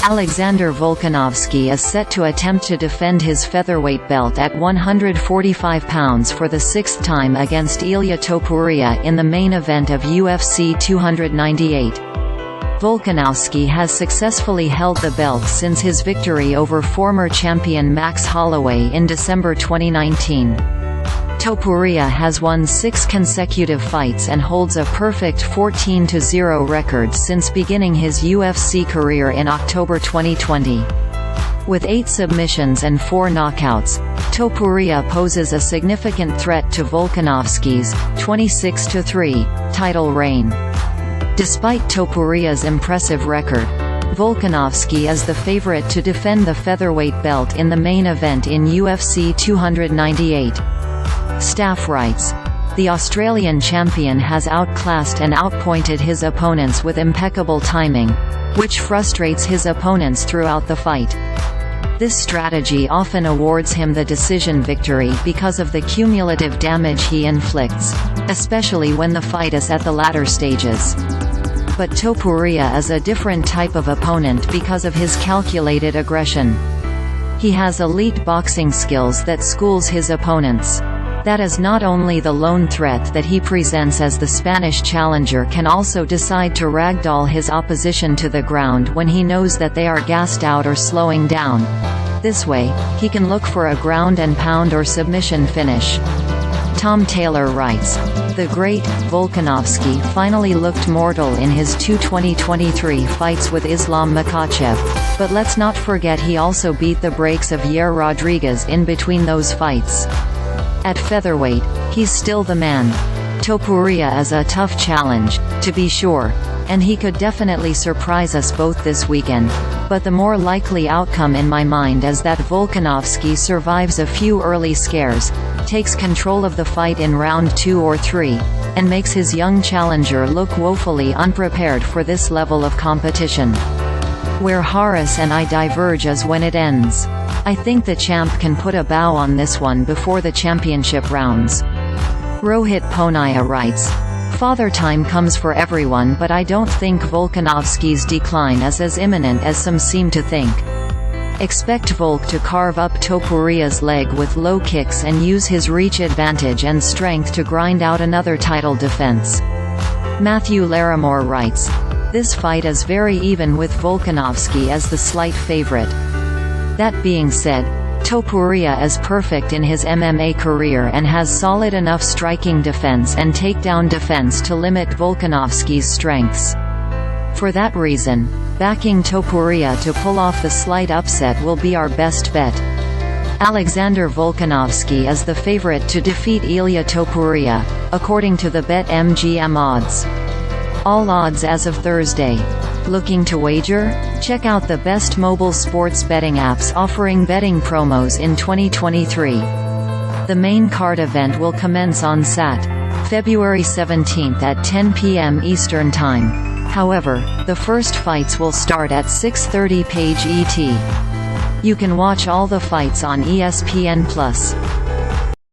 Alexander Volkanovski is set to attempt to defend his featherweight belt at 145 pounds for the sixth time against Ilia Topuria in the main event of UFC 298. Volkanowski has successfully held the belt since his victory over former champion Max Holloway in December 2019. Topuria has won 6 consecutive fights and holds a perfect 14-0 record since beginning his UFC career in October 2020. With 8 submissions and 4 knockouts, Topuria poses a significant threat to Volkanovski's 26-3 title reign. Despite Topuria's impressive record, Volkanovski is the favorite to defend the featherweight belt in the main event in UFC 298. Staff writes, "The Australian champion has outclassed and outpointed his opponents with impeccable timing, which frustrates his opponents throughout the fight. This strategy often awards him the decision victory because of the cumulative damage he inflicts, especially when the fight is at the latter stages. But Topuria is a different type of opponent because of his calculated aggression. He has elite boxing skills that schools his opponents. That is not only the lone threat that he presents, as the Spanish challenger can also decide to ragdoll his opposition to the ground when he knows that they are gassed out or slowing down. This way, he can look for a ground and pound or submission finish." Tom Taylor writes, "The great Volkanovski finally looked mortal in his 2 2023 fights with Islam Makhachev, but let's not forget he also beat the brakes of Yair Rodriguez in between those fights. At featherweight, he's still the man. Topuria is a tough challenge, to be sure, and he could definitely surprise us both this weekend, but the more likely outcome in my mind is that Volkanovski survives a few early scares, takes control of the fight in round 2 or 3, and makes his young challenger look woefully unprepared for this level of competition. Where Horace and I diverge is when it ends. I think the champ can put a bow on this one before the championship rounds." Rohit Ponnaiya writes, "Father time comes for everyone, but I don't think Volkanovski's decline is as imminent as some seem to think. Expect Volk to carve up Topuria's leg with low kicks and use his reach advantage and strength to grind out another title defense." Matthew Lowrimore writes, "This fight is very even with Volkanovski as the slight favorite. That being said, Topuria is perfect in his MMA career and has solid enough striking defense and takedown defense to limit Volkanovski's strengths. For that reason, backing Topuria to pull off the slight upset will be our best bet. Alexander Volkanovski is the favorite to defeat Ilia Topuria, according to the BetMGM odds. All odds as of Thursday. Looking to wager? Check out the best mobile sports betting apps offering betting promos in 2023. The main card event will commence on February 17 at 10 p.m. Eastern Time. However, the first fights will start at 6:30 page ET. You can watch all the fights on ESPN+.